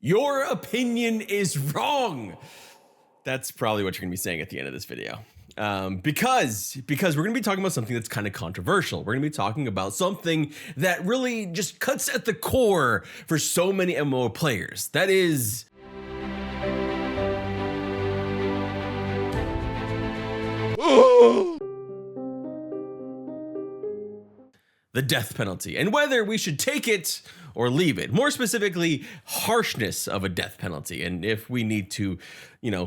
Your opinion is wrong. That's probably what you're gonna be saying at the end of this video. Because we're gonna be talking about something that's kind of controversial. We're gonna be talking about something that really just cuts at the core for so many MMO players. That is the death penalty, and whether we should take it or leave it. More specifically, harshness of a death penalty, and if we need to,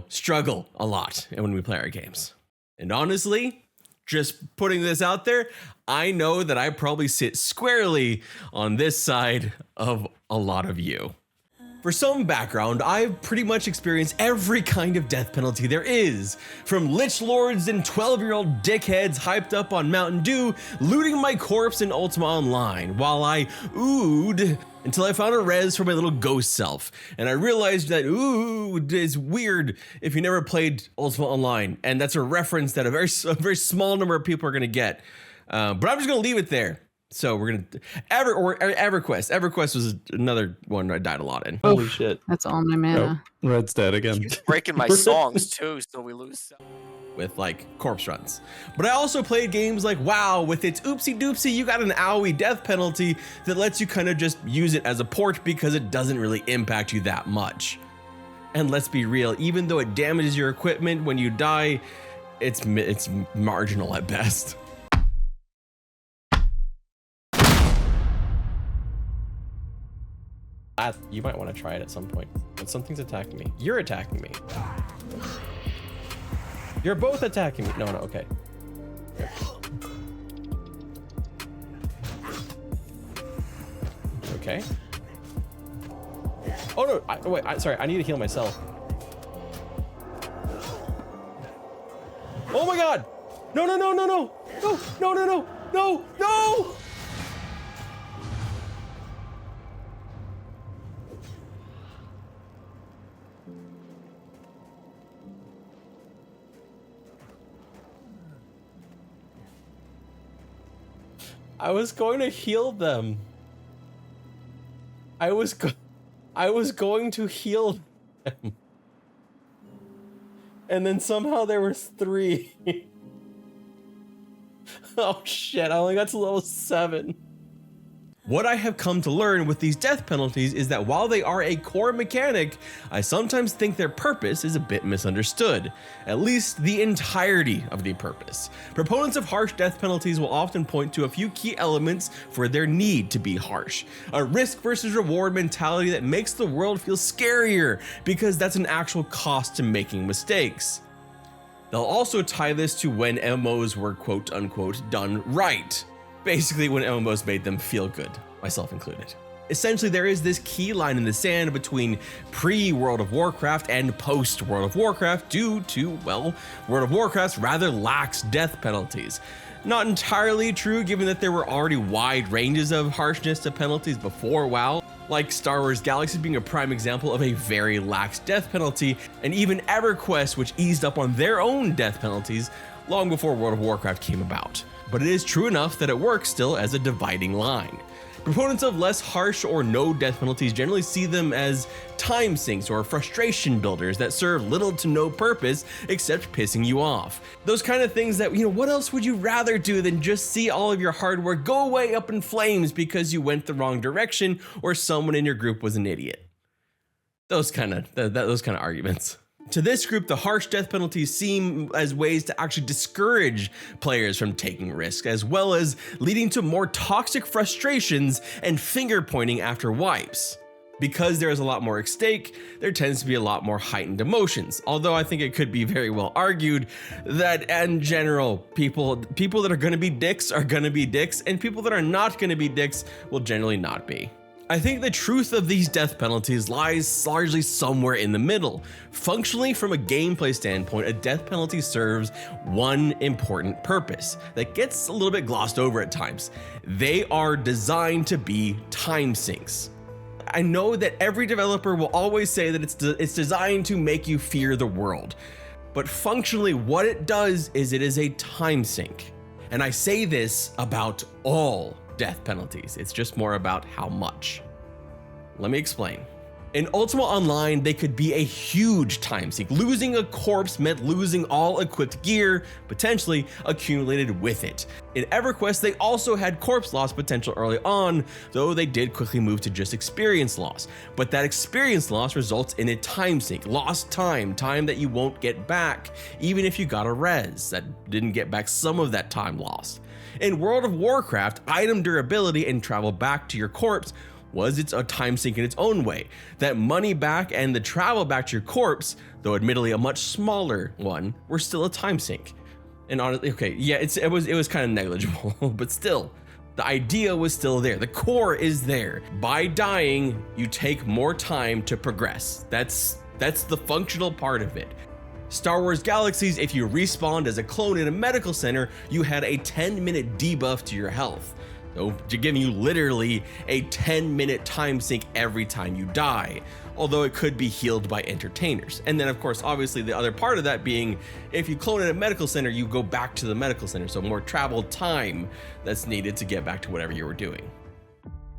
struggle a lot when we play our games. And honestly, just putting this out there, I know that I probably sit squarely on this side of a lot of you. For some background, I've pretty much experienced every kind of death penalty there is, from lich lords and 12-year-old dickheads hyped up on Mountain Dew, looting my corpse in Ultima Online, while I oohed until I found a res for my little ghost self, and I realized that ooh is weird if you never played Ultima Online, and that's a reference that a very small number of people are gonna get, but I'm just gonna leave it there. So we're gonna EverQuest. EverQuest was another one I died a lot in. Holy shit! That's all my mana. Oh, Red's dead again. He's breaking my songs too, so we lose. With like corpse runs. But I also played games like WoW with its oopsie doopsie, you got an owie death penalty that lets you kind of just use it as a port because it doesn't really impact you that much. And let's be real, even though it damages your equipment when you die, it's marginal at best. You might want to try it at some point, but something's attacking me. You're attacking me. You're both attacking me. No, okay. Okay. Oh no, wait, sorry, I need to heal myself. Oh my God! No, no, no, no, no! No, no, no, no, no, no! I was going to heal them. I was going to heal them. And then somehow there was 3. Oh shit, I only got to level 7. What I have come to learn with these death penalties is that while they are a core mechanic, I sometimes think their purpose is a bit misunderstood, at least the entirety of the purpose. Proponents of harsh death penalties will often point to a few key elements for their need to be harsh. A risk versus reward mentality that makes the world feel scarier because that's an actual cost to making mistakes. They'll also tie this to when MMOs were quote unquote done right. Basically when MMOs made them feel good, myself included. Essentially, there is this key line in the sand between pre-World of Warcraft and post-World of Warcraft due to, well, World of Warcraft's rather lax death penalties. Not entirely true given that there were already wide ranges of harshness to penalties before WoW, like Star Wars Galaxy being a prime example of a very lax death penalty, and even EverQuest, which eased up on their own death penalties long before World of Warcraft came about. But it is true enough that it works still as a dividing line. Proponents of less harsh or no death penalties generally see them as time sinks or frustration builders that serve little to no purpose except pissing you off. Those kind of things that, what else would you rather do than just see all of your hard work go away up in flames because you went the wrong direction or someone in your group was an idiot? Those kind of arguments. To this group, the harsh death penalties seem as ways to actually discourage players from taking risks, as well as leading to more toxic frustrations and finger pointing after wipes. Because there's a lot more at stake, there tends to be a lot more heightened emotions, although I think it could be very well argued that in general, people that are gonna be dicks are gonna be dicks, and people that are not gonna be dicks will generally not be. I think the truth of these death penalties lies largely somewhere in the middle. Functionally, from a gameplay standpoint, a death penalty serves one important purpose that gets a little bit glossed over at times. They are designed to be time sinks. I know that every developer will always say that it's designed to make you fear the world, but functionally what it does is it is a time sink. And I say this about all death penalties. It's just more about how much. Let me explain. In Ultima Online, they could be a huge time sink. Losing a corpse meant losing all equipped gear, potentially accumulated with it. In EverQuest, they also had corpse loss potential early on, though they did quickly move to just experience loss. But that experience loss results in a time sink, lost time that you won't get back, even if you got a res that didn't get back some of that time lost. In World of Warcraft, item durability and travel back to your corpse was a time sink in its own way. That money back and the travel back to your corpse, though admittedly a much smaller one, were still a time sink. And honestly, okay, yeah, it was kind of negligible, but still, the idea was still there. The core is there. By dying, you take more time to progress. That's the functional part of it. Star Wars Galaxies, if you respawned as a clone in a medical center, you had a 10-minute debuff to your health. So giving you literally a 10-minute time sink every time you die, although it could be healed by entertainers. And then of course, obviously the other part of that being, if you clone in a medical center, you go back to the medical center, so more travel time that's needed to get back to whatever you were doing.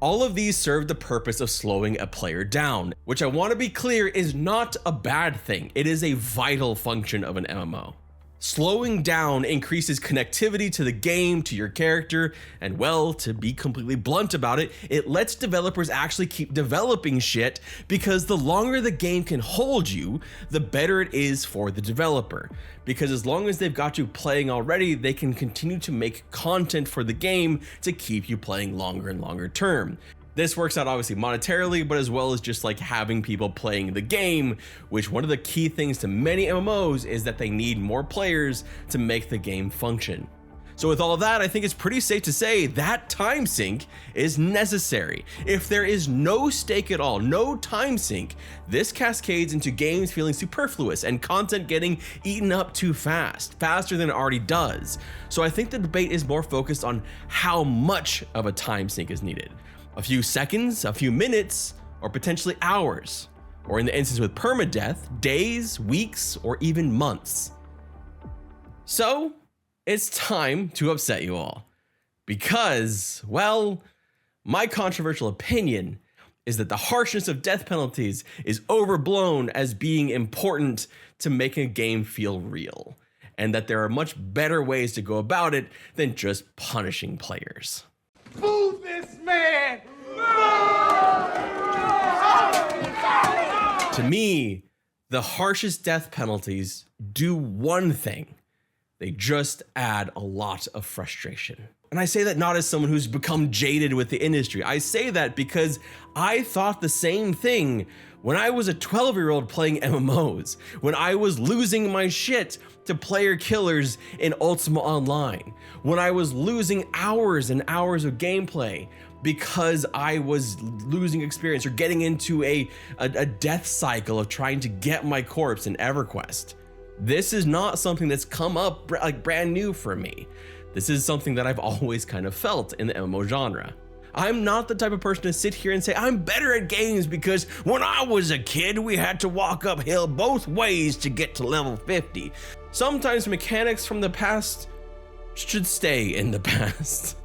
All of these serve the purpose of slowing a player down, which I want to be clear is not a bad thing. It is a vital function of an MMO. Slowing down increases connectivity to the game, to your character, and well, to be completely blunt about it, it lets developers actually keep developing shit, because the longer the game can hold you, the better it is for the developer. Because as long as they've got you playing already, they can continue to make content for the game to keep you playing longer and longer term. This works out obviously monetarily, but as well as just like having people playing the game, which one of the key things to many MMOs is that they need more players to make the game function. So with all of that, I think it's pretty safe to say that time sink is necessary. If there is no stake at all, no time sink, this cascades into games feeling superfluous and content getting eaten up too fast, faster than it already does. So I think the debate is more focused on how much of a time sink is needed. A few seconds, a few minutes, or potentially hours, or in the instance with permadeath, days, weeks, or even months. So it's time to upset you all, because, well, my controversial opinion is that the harshness of death penalties is overblown as being important to making a game feel real, and that there are much better ways to go about it than just punishing players. Move this man! To me, the harshest death penalties do one thing. They just add a lot of frustration. And I say that not as someone who's become jaded with the industry. I say that because I thought the same thing when I was a 12-year-old playing MMOs, when I was losing my shit to player killers in Ultima Online, when I was losing hours and hours of gameplay because I was losing experience or getting into a death cycle of trying to get my corpse in EverQuest. This is not something that's come up like brand new for me. This is something that I've always kind of felt in the MMO genre. I'm not the type of person to sit here and say I'm better at games because when I was a kid, we had to walk uphill both ways to get to level 50. Sometimes mechanics from the past should stay in the past.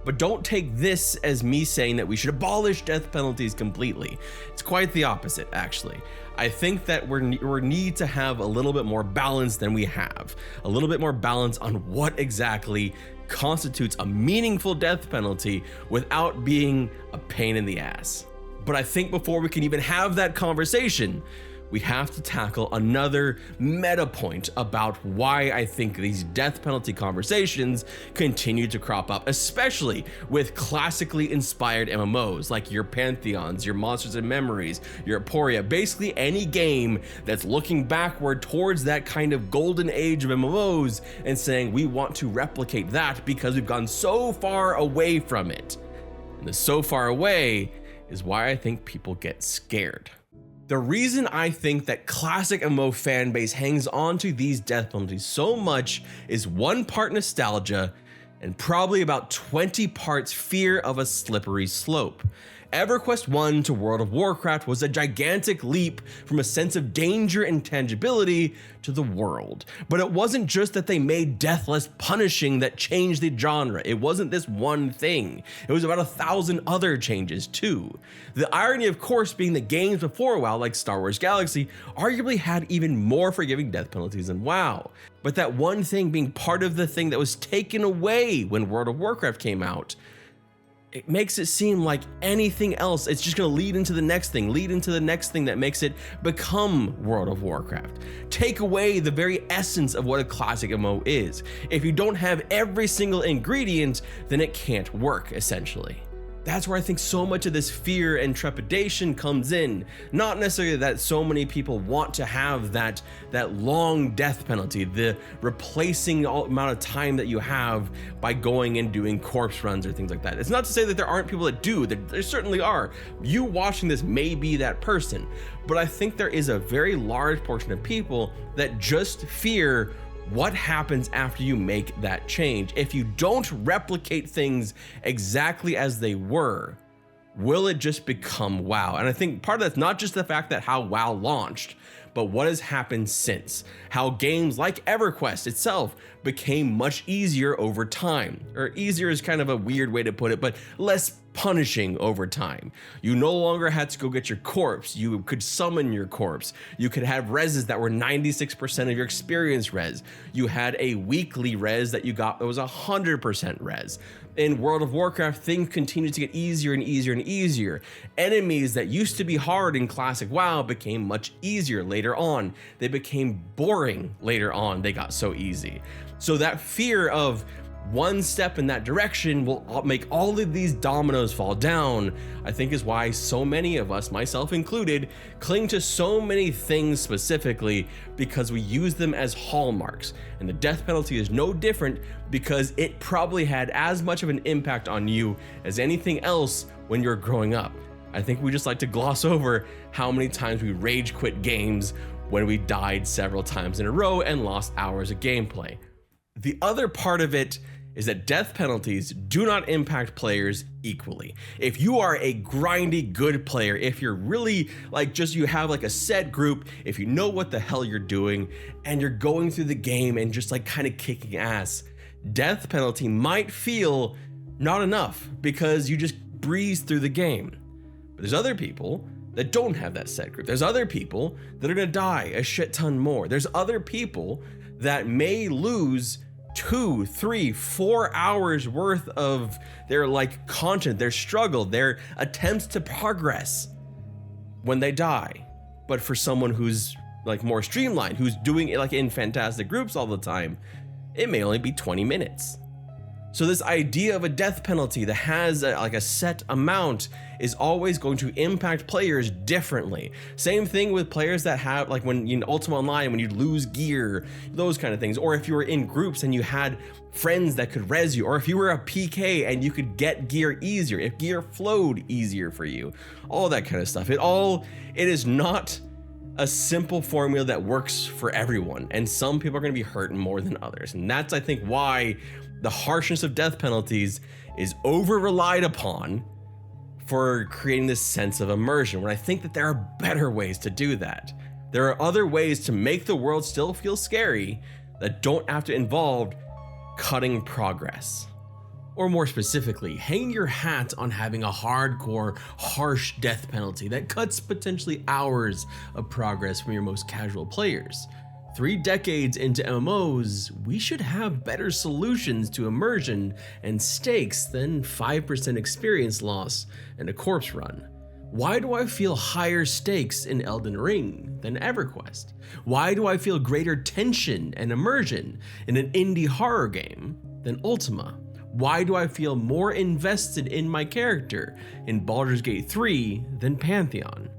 But don't take this as me saying that we should abolish death penalties completely. It's quite the opposite, actually. I think that we need to have a little bit more balance than we have. A little bit more balance on what exactly constitutes a meaningful death penalty without being a pain in the ass. But I think before we can even have that conversation, we have to tackle another meta point about why I think these death penalty conversations continue to crop up, especially with classically inspired MMOs like your Pantheons, your Monsters and Memories, your Aporia, basically any game that's looking backward towards that kind of golden age of MMOs and saying we want to replicate that because we've gone so far away from it. And the so far away is why I think people get scared. The reason I think that classic MMO fanbase hangs on to these death penalties so much is 1 part nostalgia and probably about 20 parts fear of a slippery slope. EverQuest 1 to World of Warcraft was a gigantic leap from a sense of danger and tangibility to the world. But it wasn't just that they made death less punishing that changed the genre. It wasn't this one thing. It was about 1,000 other changes too. The irony, of course, being that games before WoW, like Star Wars Galaxy, arguably had even more forgiving death penalties than WoW. But that one thing being part of the thing that was taken away when World of Warcraft came out, it makes it seem like anything else, it's just going to lead into the next thing that makes it become World of Warcraft. Take away the very essence of what a classic MMO is. If you don't have every single ingredient, then it can't work, essentially. That's where I think so much of this fear and trepidation comes in. Not necessarily that so many people want to have that long death penalty, the replacing amount of time that you have by going and doing corpse runs or things like that. It's not to say that there aren't people that do, there certainly are. You watching this may be that person, but I think there is a very large portion of people that just fear what happens after you make that change. If you don't replicate things exactly as they were, will it just become WoW? And I think part of that's not just the fact that how WoW launched, but what has happened since. How games like EverQuest itself became much easier over time. Or easier is kind of a weird way to put it, but less punishing over time. You no longer had to go get your corpse. You could summon your corpse. You could have reses that were 96% of your experience res. You had a weekly res that you got that was 100% res. In World of Warcraft, things continued to get easier and easier and easier. Enemies that used to be hard in classic WoW became much easier later on. They became boring later on. They got so easy. So that fear of one step in that direction will make all of these dominoes fall down, I think is why so many of us, myself included, cling to so many things specifically because we use them as hallmarks. And the death penalty is no different because it probably had as much of an impact on you as anything else when you're growing up. I think we just like to gloss over how many times we rage quit games when we died several times in a row and lost hours of gameplay. The other part of it is that death penalties do not impact players equally. If you are a grindy good player, if you're really you have a set group, if you know what the hell you're doing and you're going through the game and just kind of kicking ass, death penalty might feel not enough because you just breeze through the game. But there's other people that don't have that set group. There's other people that are gonna die a shit ton more. There's other people that may lose 2, 3, 4 hours worth of their content, their struggle, their attempts to progress when they die. But for someone who's more streamlined, who's doing it in fantastic groups all the time, it may only be 20 minutes. So this idea of a death penalty that has a set amount is always going to impact players differently. Same thing with players that have when in Ultima Online, when you lose gear, those kind of things. Or if you were in groups and you had friends that could res you, or if you were a PK and you could get gear easier, if gear flowed easier for you, all that kind of stuff. It is not a simple formula that works for everyone. And some people are going to be hurt more than others. And that's, I think, why the harshness of death penalties is over relied upon for creating this sense of immersion, when I think that there are better ways to do that. There are other ways to make the world still feel scary that don't have to involve cutting progress. Or more specifically, hang your hat on having a hardcore, harsh death penalty that cuts potentially hours of progress from your most casual players. 3 decades into MMOs, we should have better solutions to immersion and stakes than 5% experience loss and a corpse run. Why do I feel higher stakes in Elden Ring than EverQuest? Why do I feel greater tension and immersion in an indie horror game than Ultima? Why do I feel more invested in my character in Baldur's Gate 3 than Pantheon?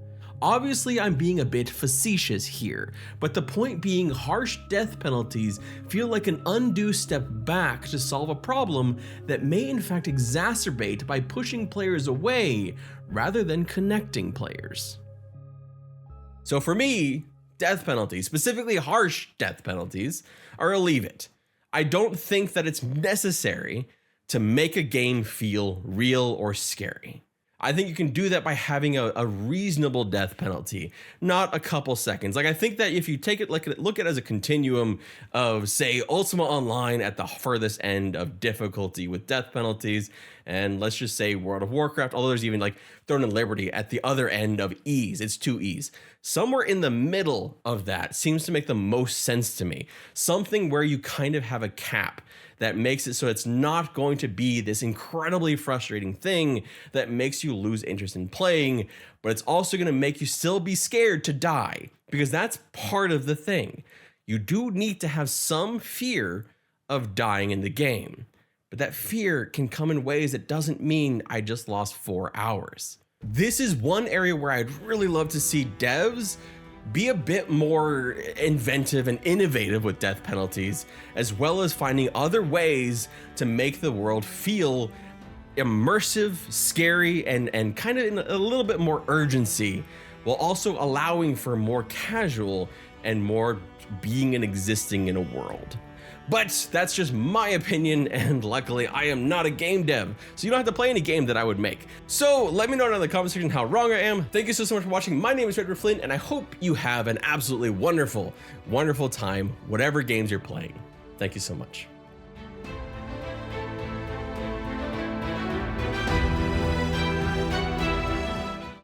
Obviously, I'm being a bit facetious here, but the point being, harsh death penalties feel like an undue step back to solve a problem that may in fact exacerbate by pushing players away rather than connecting players. So for me, death penalties, specifically harsh death penalties, are a leave it. I don't think that it's necessary to make a game feel real or scary. I think you can do that by having a reasonable death penalty, not a couple seconds. Like, I think that if you take it, like, look at it as a continuum of, say, Ultima Online at the furthest end of difficulty with death penalties, and let's just say World of Warcraft, although there's even like Throne of Liberty at the other end of ease. It's 2 E's. Somewhere in the middle of that seems to make the most sense to me. Something where you kind of have a cap that makes it so it's not going to be this incredibly frustrating thing that makes you lose interest in playing, but it's also going to make you still be scared to die, because that's part of the thing. You do need to have some fear of dying in the game, but that fear can come in ways that doesn't mean I just lost 4 hours. This is one area where I'd really love to see devs be a bit more inventive and innovative with death penalties, as well as finding other ways to make the world feel immersive, scary, and kind of in a little bit more urgency, while also allowing for more casual and more being and existing in a world. But that's just my opinion, and luckily I am not a game dev, so you don't have to play any game that I would make. So let me know down in the comment section how wrong I am. Thank you so much for watching. My name is Redford Flynn, and I hope you have an absolutely wonderful, wonderful time, whatever games you're playing. Thank you so much.